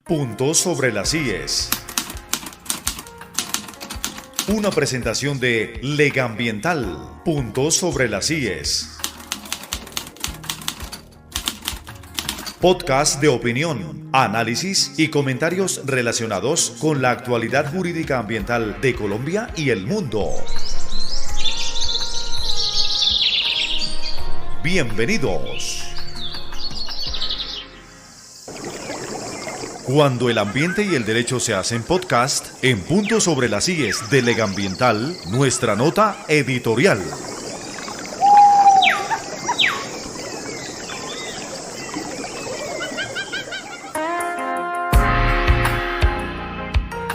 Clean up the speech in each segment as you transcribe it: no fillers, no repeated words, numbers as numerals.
Puntos sobre las IES. Una presentación de Legambiental. Puntos sobre las IES. Podcast de opinión, análisis y comentarios relacionados con la actualidad jurídica ambiental de Colombia y el mundo. Bienvenidos. Cuando el ambiente y el derecho se hacen podcast, en Puntos sobre las IES de Legambiental, nuestra nota editorial.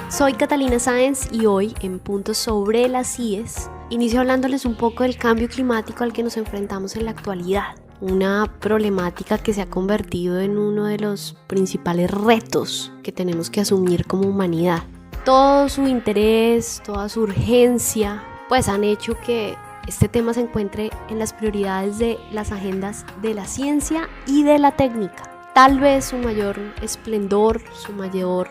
Soy Catalina Sáenz y hoy en Puntos sobre las IES inicio hablándoles un poco del cambio climático al que nos enfrentamos en la actualidad. Una problemática que se ha convertido en uno de los principales retos que tenemos que asumir como humanidad. Todo su interés, toda su urgencia, pues han hecho que este tema se encuentre en las prioridades de las agendas de la ciencia y de la técnica. Tal vez su mayor esplendor, su mayor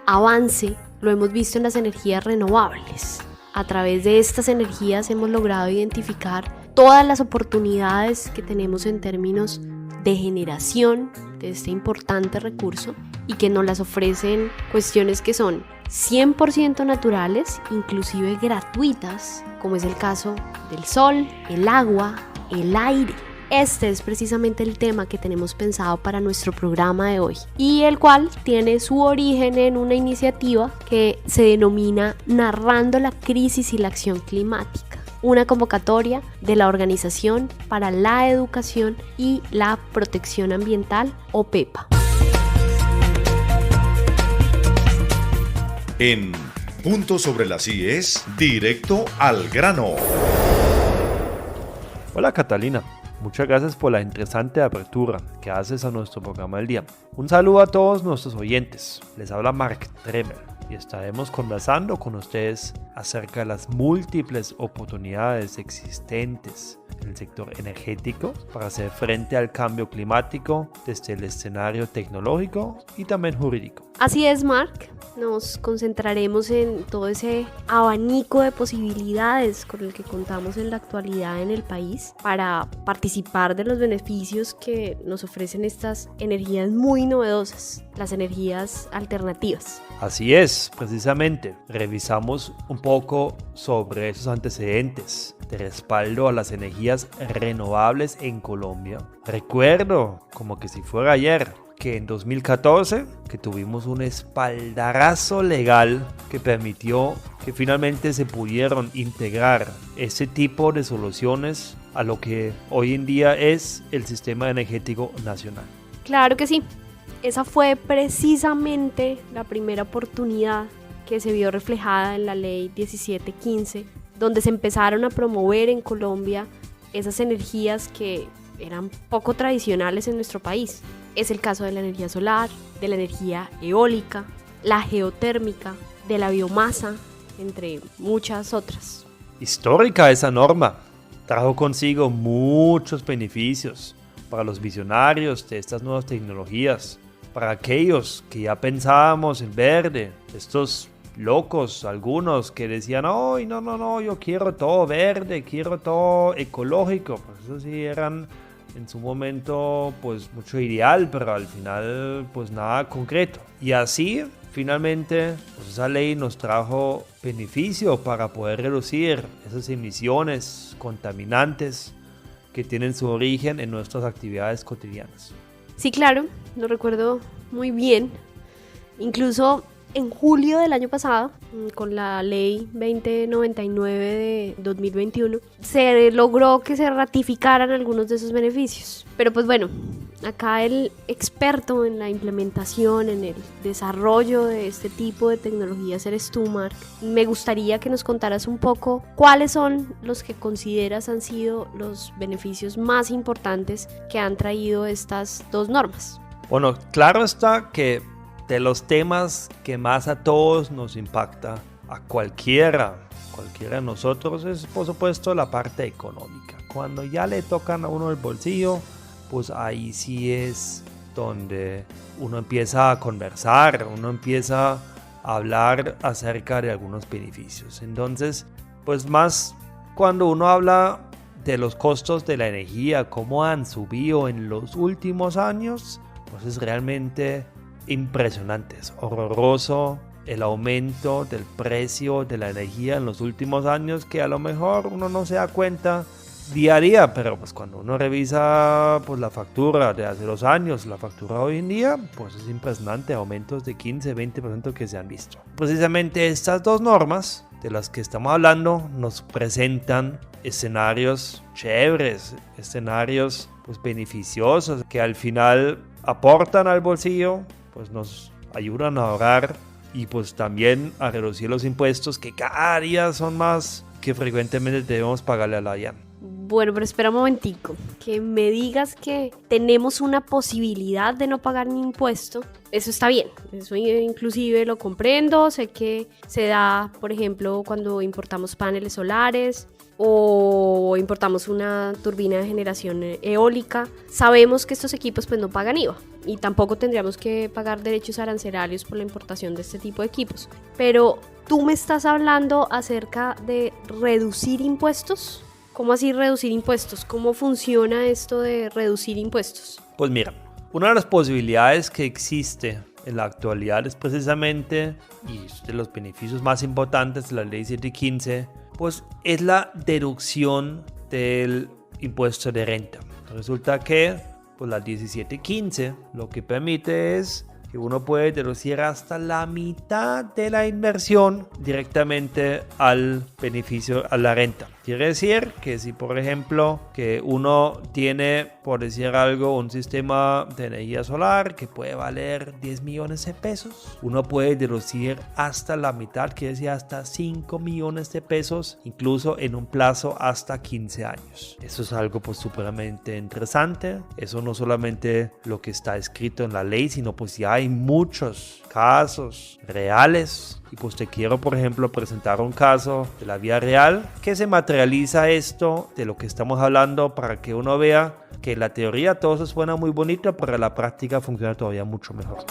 avance lo hemos visto en las energías renovables. A través de estas energías hemos logrado identificar todas las oportunidades que tenemos en términos de generación de este importante recurso y que nos las ofrecen cuestiones que son 100% naturales, inclusive gratuitas, como es el caso del sol, el agua, el aire. Este es precisamente el tema que tenemos pensado para nuestro programa de hoy y el cual tiene su origen en una iniciativa que se denomina Narrando la Crisis y la Acción Climática, una convocatoria de la Organización para la Educación y la Protección Ambiental, OPEPA. En Puntos sobre las IES, directo al grano. Hola Catalina. Muchas gracias por la interesante apertura que haces a nuestro programa del día. Un saludo a todos nuestros oyentes. Les habla Mark Tremer y estaremos conversando con ustedes acerca de las múltiples oportunidades existentes en el sector energético para hacer frente al cambio climático desde el escenario tecnológico y también jurídico. Así es, Mark. Nos concentraremos en todo ese abanico de posibilidades con el que contamos en la actualidad en el país para participar de los beneficios que nos ofrecen estas energías muy novedosas, las energías alternativas. Así es, precisamente. Revisamos un poco sobre esos antecedentes de respaldo a las energías renovables en Colombia. Recuerdo, como que si fuera ayer, que en 2014 que tuvimos un espaldarazo legal que permitió que finalmente se pudieron integrar ese tipo de soluciones a lo que hoy en día es el sistema energético nacional. Claro que sí. Esa fue precisamente la primera oportunidad que se vio reflejada en la ley 1715, donde se empezaron a promover en Colombia esas energías que eran poco tradicionales en nuestro país. Es el caso de la energía solar, de la energía eólica, la geotérmica, de la biomasa, entre muchas otras. Histórica esa norma, trajo consigo muchos beneficios para los visionarios de estas nuevas tecnologías, para aquellos que ya pensábamos en verde, estos locos, algunos que decían, ¡ay, no, yo quiero todo verde, quiero todo ecológico! Pues eso sí eran en su momento pues mucho ideal, pero al final pues nada concreto. Y así finalmente pues esa ley nos trajo beneficio para poder reducir esas emisiones contaminantes que tienen su origen en nuestras actividades cotidianas. Sí, claro, lo recuerdo muy bien. Incluso en julio del año pasado, con la ley 2099 de 2021, se logró que se ratificaran algunos de esos beneficios. Pero pues bueno, acá el experto en la implementación, en el desarrollo de este tipo de tecnologías eres tú, Mark. Me gustaría que nos contaras un poco cuáles son los que consideras han sido los beneficios más importantes que han traído estas dos normas. Bueno, claro está que de los temas que más a todos nos impacta, a cualquiera de nosotros, es por supuesto la parte económica. Cuando ya le tocan a uno el bolsillo, pues ahí sí es donde uno empieza a conversar, uno empieza a hablar acerca de algunos beneficios. Entonces, pues más cuando uno habla de los costos de la energía, cómo han subido en los últimos años, pues es realmente impresionante, es horroroso el aumento del precio de la energía en los últimos años, que a lo mejor uno no se da cuenta día a día, pero pues cuando uno revisa pues la factura de hace 2 años, la factura hoy en día, pues es impresionante, aumentos de 15-20% que se han visto. Precisamente estas dos normas de las que estamos hablando nos presentan escenarios chéveres, escenarios pues beneficiosos, que al final aportan al bolsillo, pues nos ayudan a ahorrar y pues también a reducir los impuestos que cada día son más que frecuentemente debemos pagarle a la DIAN. Bueno, pero espera un momentico, que me digas que tenemos una posibilidad de no pagar ni impuesto, eso está bien, eso inclusive lo comprendo, sé que se da, por ejemplo, cuando importamos paneles solares o importamos una turbina de generación eólica, sabemos que estos equipos pues no pagan IVA y tampoco tendríamos que pagar derechos arancelarios por la importación de este tipo de equipos, pero tú me estás hablando acerca de reducir impuestos. ¿Cómo así reducir impuestos? ¿Cómo funciona esto de reducir impuestos? Pues mira, una de las posibilidades que existe en la actualidad es precisamente, y de los beneficios más importantes de la ley 715, pues es la deducción del impuesto de renta. Resulta que pues la 1715 lo que permite es que uno puede deducir hasta la mitad de la inversión directamente al beneficio, a la renta. Quiere decir que si, por ejemplo, que uno tiene, por decir algo, un sistema de energía solar que puede valer 10 millones de pesos, uno puede deducir hasta la mitad, quiere decir hasta 5 millones de pesos, incluso en un plazo hasta 15 años. Eso es algo pues supremamente interesante. Eso no solamente lo que está escrito en la ley, sino pues ya hay muchos casos reales. Y pues te quiero, por ejemplo, presentar un caso de la vida real que se materializa esto de lo que estamos hablando, para que uno vea que en la teoría todo eso suena muy bonito, pero en la práctica funciona todavía mucho mejor.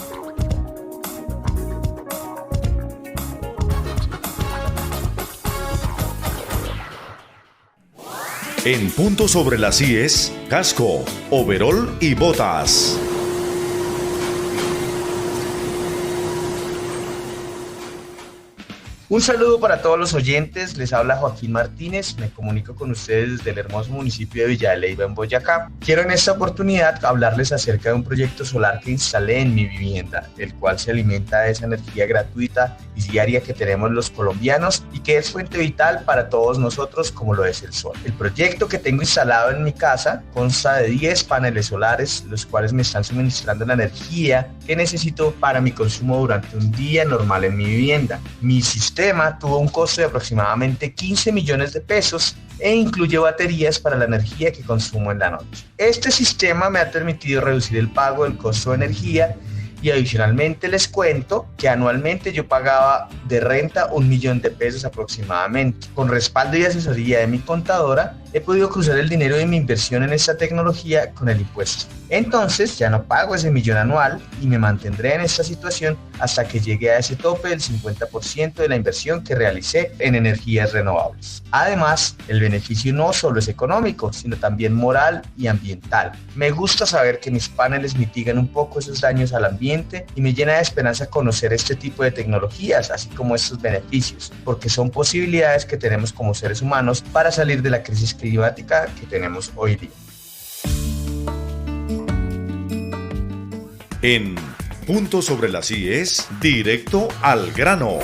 En Punto sobre las IES, casco, overol y botas. Un saludo para todos los oyentes, les habla Joaquín Martínez, me comunico con ustedes desde el hermoso municipio de Villa de Leyva en Boyacá. Quiero en esta oportunidad hablarles acerca de un proyecto solar que instalé en mi vivienda, el cual se alimenta de esa energía gratuita y diaria que tenemos los colombianos y que es fuente vital para todos nosotros como lo es el sol. El proyecto que tengo instalado en mi casa consta de 10 paneles solares, los cuales me están suministrando la energía que necesito para mi consumo durante un día normal en mi vivienda. Mi sistema tuvo un costo de aproximadamente 15 millones de pesos e incluye baterías para la energía que consumo en la noche. Este sistema me ha permitido reducir el pago del costo de energía y adicionalmente les cuento que anualmente yo pagaba de renta 1 millón de pesos aproximadamente. Con respaldo y asesoría de mi contadora, he podido cruzar el dinero de mi inversión en esta tecnología con el impuesto. Entonces ya no pago ese millón anual y me mantendré en esta situación hasta que llegue a ese tope del 50% de la inversión que realicé en energías renovables. Además, el beneficio no solo es económico, sino también moral y ambiental. Me gusta saber que mis paneles mitigan un poco esos daños al ambiente y me llena de esperanza conocer este tipo de tecnologías, así como estos beneficios, porque son posibilidades que tenemos como seres humanos para salir de la crisis climática que tenemos hoy día. En Punto sobre las IES, directo al grano.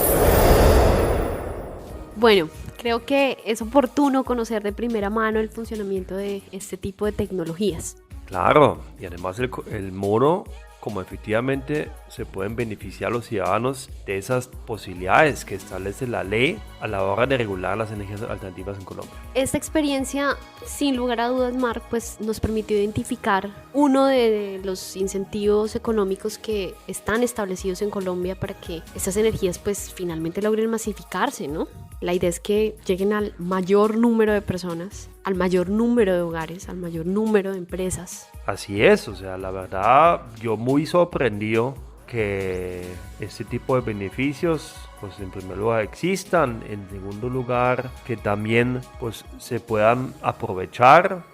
Bueno, creo que es oportuno conocer de primera mano el funcionamiento de este tipo de tecnologías. Claro, y además el muro, como efectivamente se pueden beneficiar los ciudadanos de esas posibilidades que establece la ley a la hora de regular las energías alternativas en Colombia. Esta experiencia, sin lugar a dudas, Marc, pues nos permitió identificar uno de los incentivos económicos que están establecidos en Colombia para que estas energías pues finalmente logren masificarse, ¿no? La idea es que lleguen al mayor número de personas al mayor número de hogares, al mayor número de empresas. Así es, o sea, la verdad, yo muy sorprendido que este tipo de beneficios, pues en primer lugar existan, en segundo lugar que también pues se puedan aprovechar.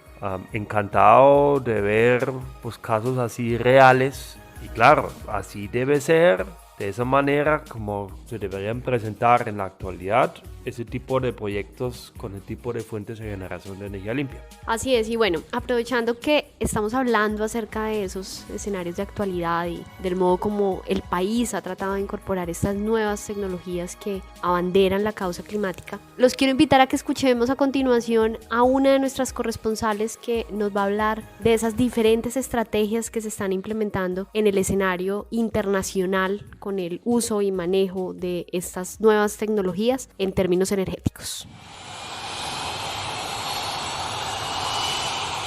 Encantado de ver pues casos así reales, y claro, así debe ser, de esa manera como se deberían presentar en la actualidad ese tipo de proyectos con el tipo de fuentes de generación de energía limpia. Así es, y bueno, aprovechando que estamos hablando acerca de esos escenarios de actualidad y del modo como el país ha tratado de incorporar estas nuevas tecnologías que abanderan la causa climática, los quiero invitar a que escuchemos a continuación a una de nuestras corresponsales que nos va a hablar de esas diferentes estrategias que se están implementando en el escenario internacional con el uso y manejo de estas nuevas tecnologías en términos energéticos.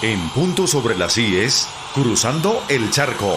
En Punto sobre las IES, cruzando el charco.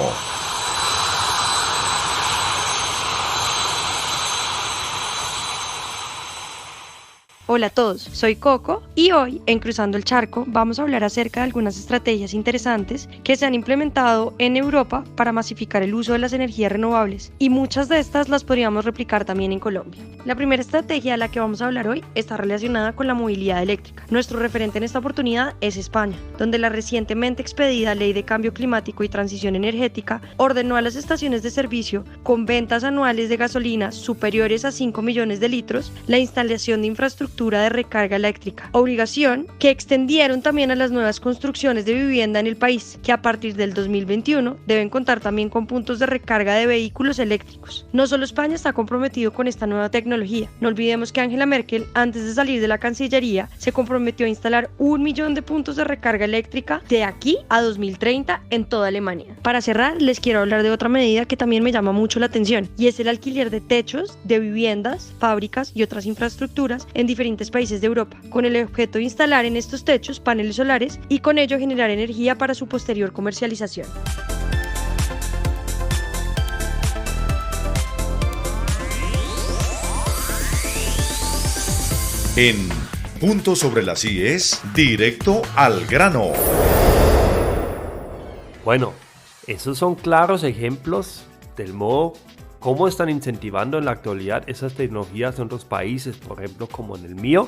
Hola a todos, soy Coco y hoy en Cruzando el Charco vamos a hablar acerca de algunas estrategias interesantes que se han implementado en Europa para masificar el uso de las energías renovables, y muchas de estas las podríamos replicar también en Colombia. La primera estrategia de la que vamos a hablar hoy está relacionada con la movilidad eléctrica. Nuestro referente en esta oportunidad es España, donde la recientemente expedida Ley de Cambio Climático y Transición Energética ordenó a las estaciones de servicio con ventas anuales de gasolina superiores a 5 millones de litros la instalación de infraestructura de recarga eléctrica, obligación que extendieron también a las nuevas construcciones de vivienda en el país, que a partir del 2021 deben contar también con puntos de recarga de vehículos eléctricos. No solo España está comprometido con esta nueva tecnología, no olvidemos que Angela Merkel, antes de salir de la Cancillería, se comprometió a instalar 1 millón de puntos de recarga eléctrica de aquí a 2030 en toda Alemania. Para cerrar, les quiero hablar de otra medida que también me llama mucho la atención, y es el alquiler de techos de viviendas, fábricas y otras infraestructuras en diferentes países de Europa, con el objeto de instalar en estos techos paneles solares y con ello generar energía para su posterior comercialización. En Punto sobre las IES, directo al grano. Bueno, esos son claros ejemplos del modo cómo están incentivando en la actualidad esas tecnologías en otros países, por ejemplo, como en el mío,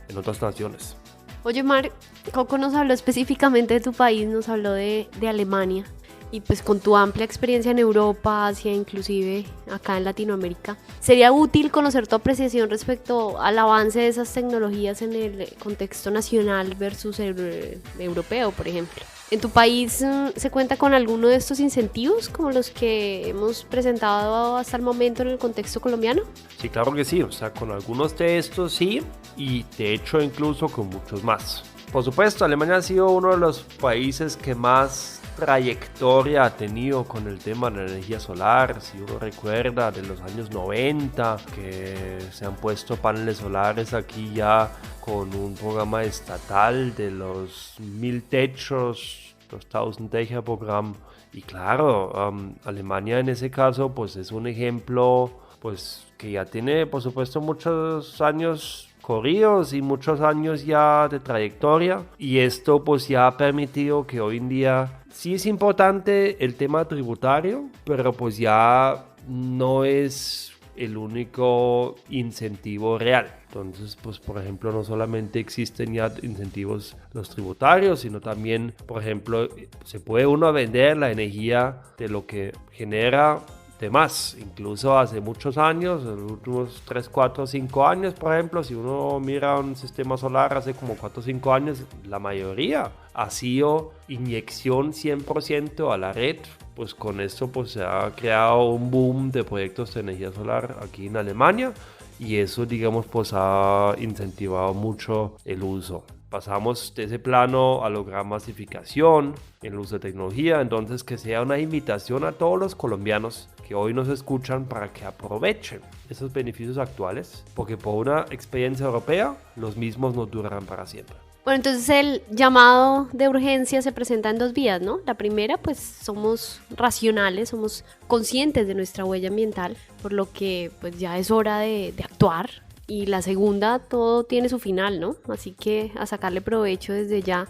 en otras naciones. Oye, Mar, Coco nos habló específicamente de tu país, nos habló de Alemania, y pues con tu amplia experiencia en Europa, Asia, inclusive acá en Latinoamérica, sería útil conocer tu apreciación respecto al avance de esas tecnologías en el contexto nacional versus el europeo, por ejemplo. ¿En tu país se cuenta con alguno de estos incentivos como los que hemos presentado hasta el momento en el contexto colombiano? Sí, claro que sí, o sea, con algunos de estos sí, y de hecho incluso con muchos más. Por supuesto, Alemania ha sido uno de los países que más trayectoria ha tenido con el tema de la energía solar. Si uno recuerda de los años 90 que se han puesto paneles solares aquí ya con un programa estatal de los 1000 techos, los 1000 Dächer Programm. Y claro, Alemania en ese caso pues es un ejemplo pues que ya tiene por supuesto muchos años corridos y muchos años ya de trayectoria, y esto pues ya ha permitido que hoy en día sí es importante el tema tributario, pero pues ya no es el único incentivo real. Entonces, pues por ejemplo, no solamente existen ya incentivos los tributarios, sino también, por ejemplo, se puede uno vender la energía de lo que genera de más. Incluso hace muchos años, en los últimos 3, 4, 5 años, por ejemplo, si uno mira un sistema solar hace como 4 o 5 años, la mayoría ha sido inyección 100% a la red. Pues con esto pues se ha creado un boom de proyectos de energía solar aquí en Alemania, y eso digamos pues ha incentivado mucho el uso. Pasamos de ese plano a lograr masificación en el uso de tecnología, entonces que sea una invitación a todos los colombianos que hoy nos escuchan para que aprovechen esos beneficios actuales, porque por una experiencia europea los mismos no durarán para siempre. Bueno, entonces el llamado de urgencia se presenta en 2 vías, ¿no? La primera, pues somos racionales, somos conscientes de nuestra huella ambiental, por lo que pues ya es hora de actuar. Y la segunda, todo tiene su final, ¿no? Así que a sacarle provecho desde ya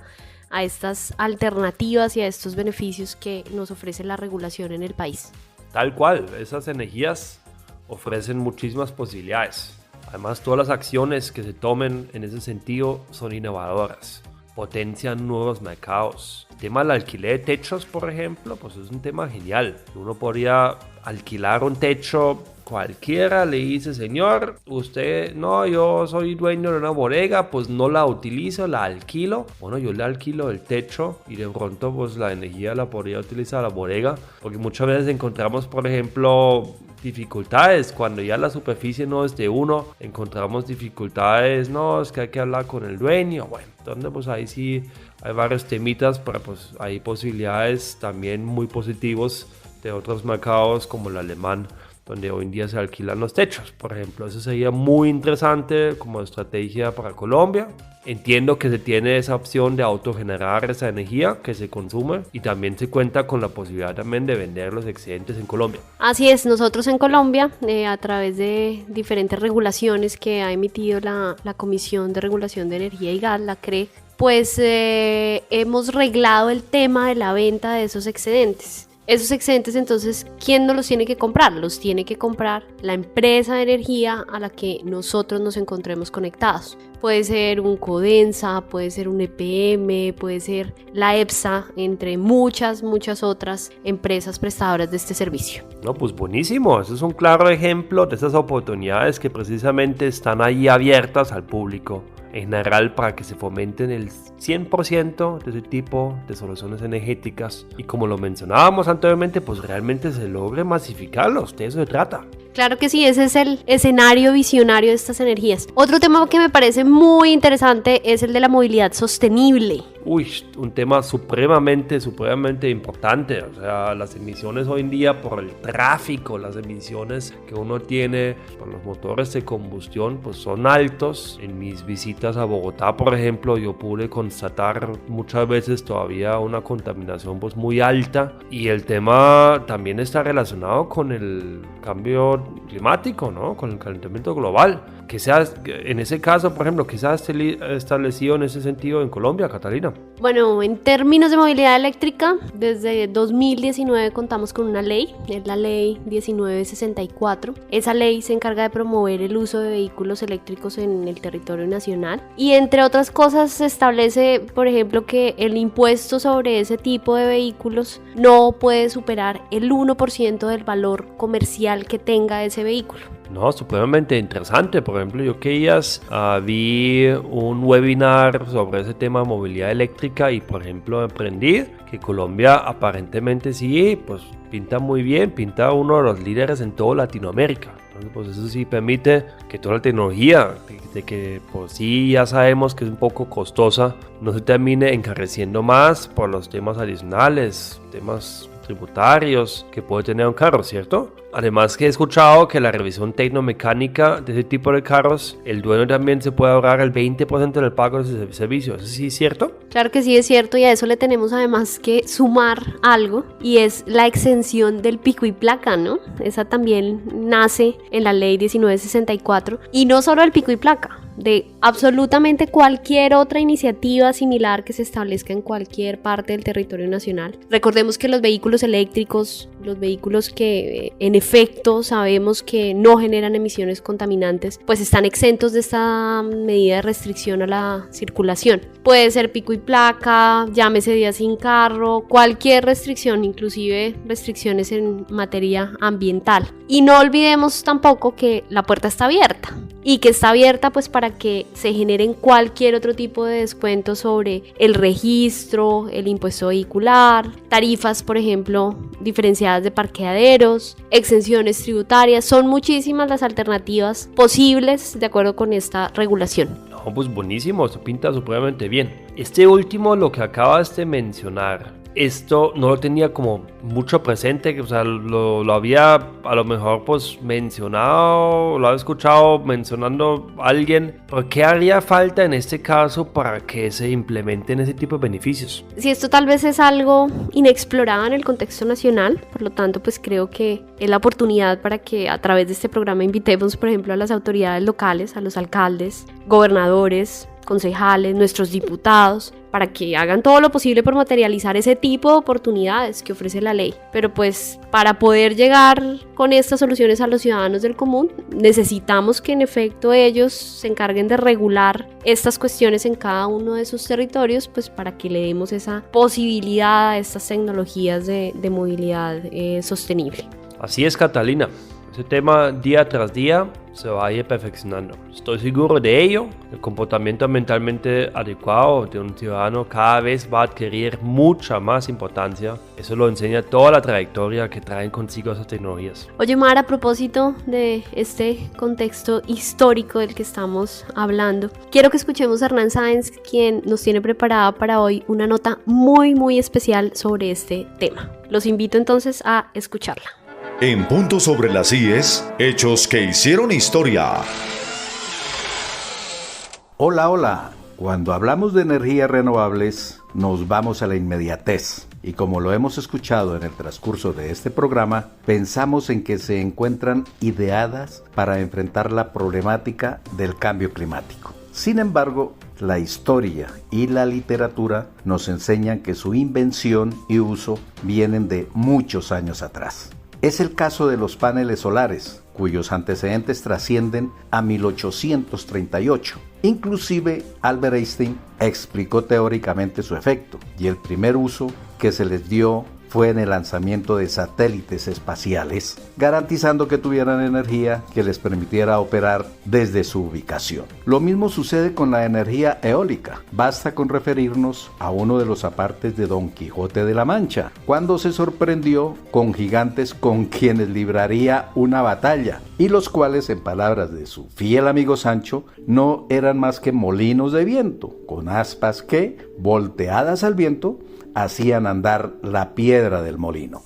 a estas alternativas y a estos beneficios que nos ofrece la regulación en el país. Tal cual, esas energías ofrecen muchísimas posibilidades. Además, todas las acciones que se tomen en ese sentido son innovadoras, potencian nuevos mercados. El tema del alquiler de techos, por ejemplo, pues es un tema genial. Uno podría alquilar un techo, cualquiera le dice, señor, usted, no, yo soy dueño de una bodega, pues no la utilizo, la alquilo. Bueno, yo le alquilo el techo y de pronto pues la energía la podría utilizar la bodega, porque muchas veces encontramos, por ejemplo, dificultades cuando ya la superficie no es de uno, encontramos dificultades, no, es que hay que hablar con el dueño. Bueno, entonces pues ahí sí hay varios temitas, pero pues hay posibilidades también muy positivos de otros mercados como el alemán, donde hoy en día se alquilan los techos, por ejemplo. Eso sería muy interesante como estrategia para Colombia. Entiendo que se tiene esa opción de autogenerar esa energía que se consume y también se cuenta con la posibilidad también de vender los excedentes en Colombia. Así es, nosotros en Colombia, a través de diferentes regulaciones que ha emitido la Comisión de Regulación de Energía y Gas, la CREG, pues hemos reglado el tema de la venta de esos excedentes. Esos excedentes, entonces, ¿quién nos los tiene que comprar? Los tiene que comprar la empresa de energía a la que nosotros nos encontremos conectados. Puede ser un Codensa, puede ser un EPM, puede ser la EPSA, entre muchas otras empresas prestadoras de este servicio. No, pues buenísimo. Eso es un claro ejemplo de esas oportunidades que precisamente están ahí abiertas al público en general para que se fomenten el 100% de ese tipo de soluciones energéticas y, como lo mencionábamos anteriormente, pues realmente se logre masificarlos. De eso se trata. Claro que sí, ese es el escenario visionario de estas energías. Otro tema que me parece muy interesante es el de la movilidad sostenible. Uy, un tema supremamente importante. O sea, las emisiones hoy en día por el tráfico, las emisiones que uno tiene por los motores de combustión, pues son altos. En mis visitas a Bogotá, por ejemplo, yo pude constatar muchas veces todavía una contaminación pues muy alta, y el tema también está relacionado con el cambio climático, ¿no? Con el calentamiento global. Que sea, en ese caso, por ejemplo, que se ha establecido en ese sentido en Colombia, Catalina. Bueno, en términos de movilidad eléctrica, desde 2019 contamos con una ley, es la ley 1964. Esa ley se encarga de promover el uso de vehículos eléctricos en el territorio nacional y, entre otras cosas, se establece, por ejemplo, que el impuesto sobre ese tipo de vehículos no puede superar el 1% del valor comercial que tenga ese vehículo. No, supremamente interesante. Por ejemplo, yo que vi un webinar sobre ese tema de movilidad eléctrica y, por ejemplo, aprendí que Colombia aparentemente sí, pues pinta muy bien, pinta uno de los líderes en toda Latinoamérica. Entonces, pues eso sí permite que toda la tecnología, de que pues sí ya sabemos que es un poco costosa, no se termine encareciendo más por los temas adicionales, temas tributarios que puede tener un carro, ¿cierto? Además, que he escuchado que la revisión tecnomecánica de ese tipo de carros, el dueño también se puede ahorrar el 20% del pago de ese servicio. ¿Eso sí es cierto? Claro que sí es cierto, y a eso le tenemos además que sumar algo, y es la exención del pico y placa, ¿no? Esa también nace en la ley 1964, y no solo el pico y placa, de absolutamente cualquier otra iniciativa similar que se establezca en cualquier parte del territorio nacional. Recordemos que los vehículos eléctricos, los vehículos que en efecto sabemos que no generan emisiones contaminantes, pues están exentos de esta medida de restricción a la circulación. Puede ser pico y placa, llámese día sin carro, cualquier restricción, inclusive restricciones en materia ambiental. Y no olvidemos tampoco que la puerta está abierta, y que está abierta pues para que se generen cualquier otro tipo de descuento sobre el registro, el impuesto vehicular, tarifas, por ejemplo, diferenciadas de parqueaderos, exenciones tributarias. Son muchísimas las alternativas posibles de acuerdo con esta regulación. No, pues buenísimo, se pinta supremamente bien. Este último, lo que acabas de mencionar, esto no lo tenía como mucho presente, o sea, lo había a lo mejor pues mencionado, lo había escuchado mencionando a alguien, pero ¿qué haría falta en este caso para que se implementen ese tipo de beneficios? Si esto tal vez es algo inexplorado en el contexto nacional, por lo tanto pues creo que es la oportunidad para que a través de este programa invitemos por ejemplo a las autoridades locales, a los alcaldes, gobernadores, concejales, nuestros diputados, para que hagan todo lo posible por materializar ese tipo de oportunidades que ofrece la ley. Pero pues para poder llegar con estas soluciones a los ciudadanos del común, necesitamos que en efecto ellos se encarguen de regular estas cuestiones en cada uno de sus territorios, pues para que le demos esa posibilidad a estas tecnologías de movilidad sostenible. Así es, Catalina. Ese tema día tras día se va a ir perfeccionando. Estoy seguro de ello. El comportamiento ambientalmente adecuado de un ciudadano cada vez va a adquirir mucha más importancia. Eso lo enseña toda la trayectoria que traen consigo esas tecnologías. Oye, Mar, a propósito de este contexto histórico del que estamos hablando, quiero que escuchemos a Hernán Sáenz, quien nos tiene preparada para hoy una nota muy especial sobre este tema. Los invito entonces a escucharla. En Punto sobre las IES, hechos que hicieron historia. Hola. Cuando hablamos de energías renovables, nos vamos a la inmediatez. Y como lo hemos escuchado en el transcurso de este programa, pensamos en que se encuentran ideadas para enfrentar la problemática del cambio climático. Sin embargo, la historia y la literatura nos enseñan que su invención y uso vienen de muchos años atrás. Es el caso de los paneles solares, cuyos antecedentes trascienden a 1838. Inclusive Albert Einstein explicó teóricamente su efecto, y el primer uso que se les dio fue en el lanzamiento de satélites espaciales, garantizando que tuvieran energía que les permitiera operar desde su ubicación. Lo mismo sucede con la energía eólica. Basta con referirnos a uno de los apartes de Don Quijote de la Mancha, cuando se sorprendió con gigantes con quienes libraría una batalla, y los cuales, en palabras de su fiel amigo Sancho, no eran más que molinos de viento, con aspas que, volteadas al viento, hacían andar la piedra del molino.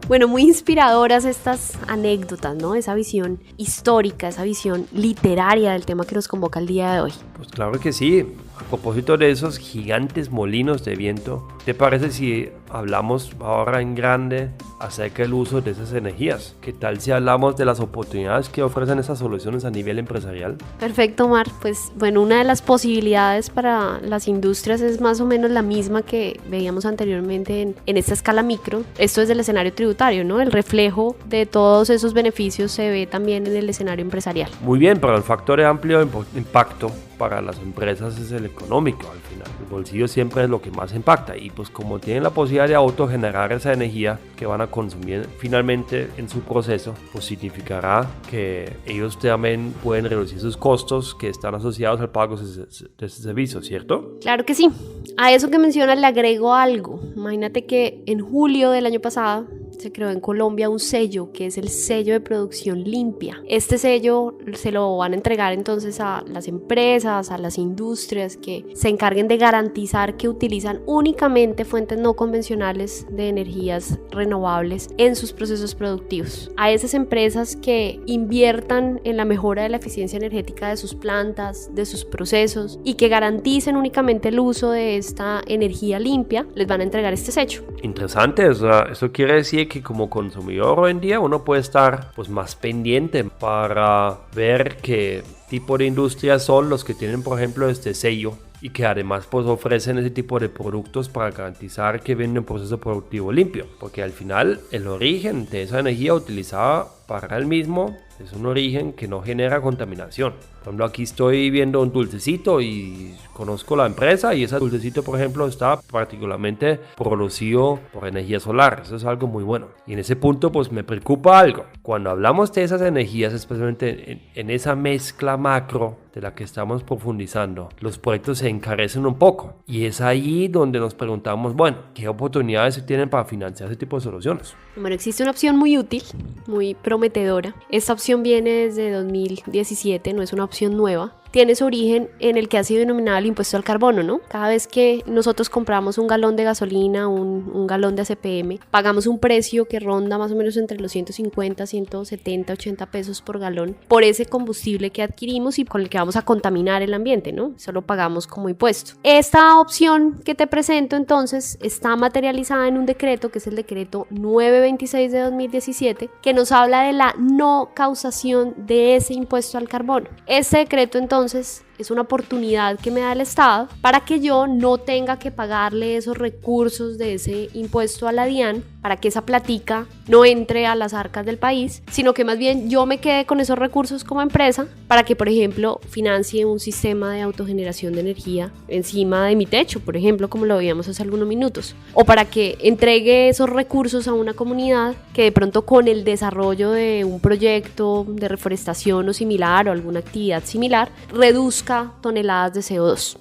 Bueno, muy inspiradoras estas anécdotas, ¿no? Esa visión histórica, esa visión literaria del tema que nos convoca el día de hoy. Pues claro que sí. A propósito de esos gigantes molinos de viento, ¿te parece si hablamos ahora en grande acerca del uso de esas energías? ¿Qué tal si hablamos de las oportunidades que ofrecen esas soluciones a nivel empresarial? Perfecto, Mar. Pues bueno, una de las posibilidades para las industrias es más o menos la misma que veíamos anteriormente en esta escala micro. Esto es del escenario tributario, ¿no? El reflejo de todos esos beneficios se ve también en el escenario empresarial. Muy bien, pero el factor de amplio impacto para las empresas es el económico al final. El bolsillo siempre es lo que más impacta, y pues como tienen la posibilidad de autogenerar esa energía que van a consumir finalmente en su proceso, pues significará que ellos también pueden reducir sus costos que están asociados al pago de ese servicio, ¿cierto? Claro que sí. A eso que mencionas le agrego algo. Imagínate que en julio del año pasado se creó en Colombia un sello que es el sello de producción limpia. Este sello se lo van a entregar entonces a las empresas, a las industrias que se encarguen de garantizar que utilizan únicamente fuentes no convencionales de energías renovables en sus procesos productivos. A esas empresas que inviertan en la mejora de la eficiencia energética de sus plantas, de sus procesos, y que garanticen únicamente el uso de esta energía limpia, les van a entregar este sello. Interesante, o sea, eso quiere decir que como consumidor hoy en día uno puede estar pues más pendiente para ver qué tipo de industrias son los que tienen, por ejemplo, este sello, y que además pues ofrecen ese tipo de productos para garantizar que viene un proceso productivo limpio, porque al final el origen de esa energía utilizada para el mismo es un origen que no genera contaminación. Por ejemplo, aquí estoy viendo un dulcecito y conozco la empresa, y ese dulcecito, por ejemplo, está particularmente producido por energía solar. Eso es algo muy bueno. Y en ese punto, pues me preocupa algo. Cuando hablamos de esas energías, especialmente en esa mezcla macro de la que estamos profundizando, los proyectos se encarecen un poco. Y es ahí donde nos preguntamos, bueno, ¿qué oportunidades se tienen para financiar ese tipo de soluciones? Bueno, existe una opción muy útil, muy prometedora. Esta opción viene desde 2017, no es una opción nueva. tiene su origen en el que ha sido denominado el impuesto al carbono, ¿no? Cada vez que nosotros compramos un galón de gasolina, un galón de ACPM, pagamos un precio que ronda más o menos entre los 150, 170, 80 pesos por galón por ese combustible que adquirimos y con el que vamos a contaminar el ambiente, ¿no? Eso lo pagamos como impuesto. Esta opción que te presento entonces está materializada en un decreto que es el decreto 926 de 2017, que nos habla de la no causación de ese impuesto al carbono. Este decreto entonces es una oportunidad que me da el Estado para que yo no tenga que pagarle esos recursos de ese impuesto a la DIAN, para que esa platica no entre a las arcas del país, sino que más bien yo me quede con esos recursos como empresa para que, por ejemplo, financie un sistema de autogeneración de energía encima de mi techo, por ejemplo, como lo veíamos hace algunos minutos, o para que entregue esos recursos a una comunidad que de pronto con el desarrollo de un proyecto de reforestación o similar o alguna actividad similar reduzca toneladas de CO2.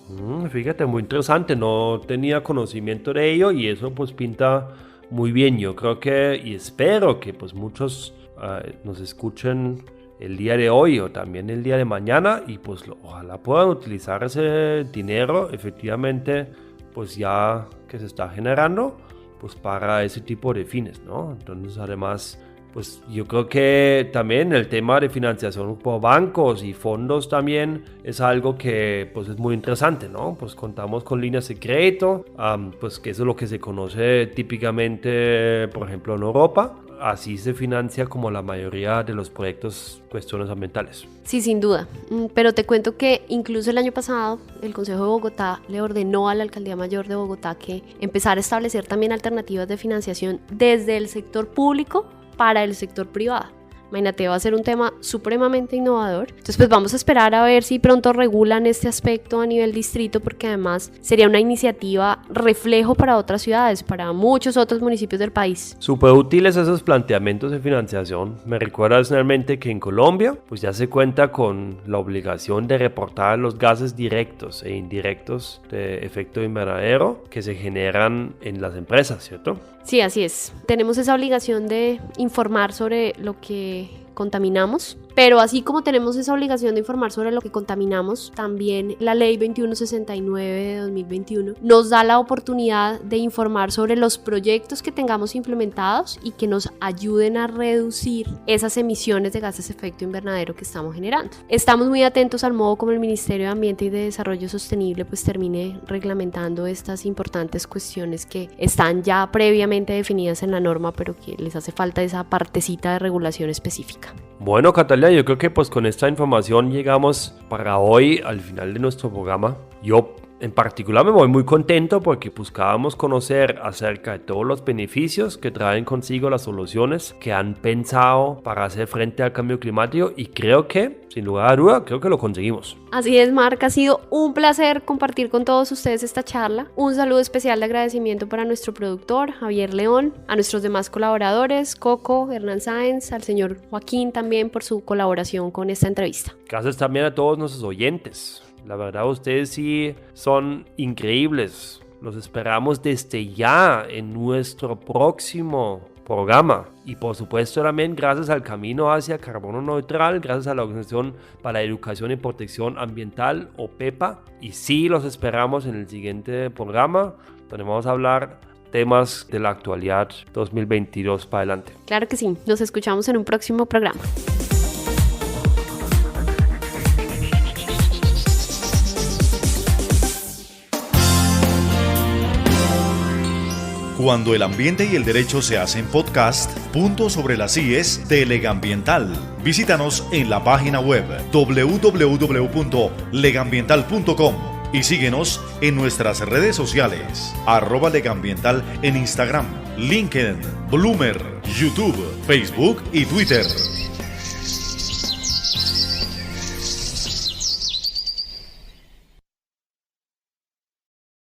Fíjate, muy interesante, no tenía conocimiento de ello y eso pues pinta muy bien. Yo creo que y espero que pues muchos nos escuchen el día de hoy o también el día de mañana y pues ojalá puedan utilizar ese dinero efectivamente pues ya que se está generando pues para ese tipo de fines, ¿no? Entonces además pues yo creo que también el tema de financiación por bancos y fondos también es algo que pues es muy interesante, ¿no? Pues contamos con líneas de crédito, pues que eso es lo que se conoce típicamente, por ejemplo, en Europa. Así se financia como la mayoría de los proyectos, cuestiones ambientales. Sí, sin duda, pero te cuento que incluso el año pasado el Consejo de Bogotá le ordenó a la Alcaldía Mayor de Bogotá que empezara a establecer también alternativas de financiación desde el sector público para el sector privado. Imagínate, va a ser un tema supremamente innovador. Entonces pues vamos a esperar a ver si pronto regulan este aspecto a nivel distrito, porque además sería una iniciativa reflejo para otras ciudades, para muchos otros municipios del país. Súper útiles esos planteamientos de financiación. Me recuerda personalmente que en Colombia pues ya se cuenta con la obligación de reportar los gases directos e indirectos de efecto invernadero que se generan en las empresas, ¿cierto? Sí, así es. Tenemos esa obligación de informar sobre lo que contaminamos, pero así como tenemos esa obligación de informar sobre lo que contaminamos, también la ley 2169 de 2021 nos da la oportunidad de informar sobre los proyectos que tengamos implementados y que nos ayuden a reducir esas emisiones de gases de efecto invernadero que estamos generando. Estamos muy atentos al modo como el Ministerio de Ambiente y de Desarrollo Sostenible pues termine reglamentando estas importantes cuestiones que están ya previamente definidas en la norma, pero que les hace falta esa partecita de regulación específica. Bueno, Catalina, yo creo que pues con esta información llegamos para hoy al final de nuestro programa. Yo en particular me voy muy contento porque buscábamos conocer acerca de todos los beneficios que traen consigo las soluciones que han pensado para hacer frente al cambio climático y creo que, sin lugar a duda, creo que lo conseguimos. Así es, Marc, ha sido un placer compartir con todos ustedes esta charla. Un saludo especial de agradecimiento para nuestro productor, Javier León, a nuestros demás colaboradores, Coco, Hernán Sáenz, al señor Joaquín también por su colaboración con esta entrevista. Gracias también a todos nuestros oyentes. La verdad, ustedes sí son increíbles. Los esperamos desde ya en nuestro próximo programa. Y por supuesto también gracias al Camino hacia Carbono Neutral, gracias a la Organización para la Educación y Protección Ambiental, OPEPA. Y sí, los esperamos en el siguiente programa, donde vamos a hablar temas de la actualidad 2022 para adelante. Claro que sí, nos escuchamos en un próximo programa. Cuando el ambiente y el derecho se hacen podcast, Punto sobre las IES de Legambiental. Visítanos en la página web www.legambiental.com y síguenos en nuestras redes sociales, @Legambiental en Instagram, LinkedIn, Bloomer, YouTube, Facebook y Twitter.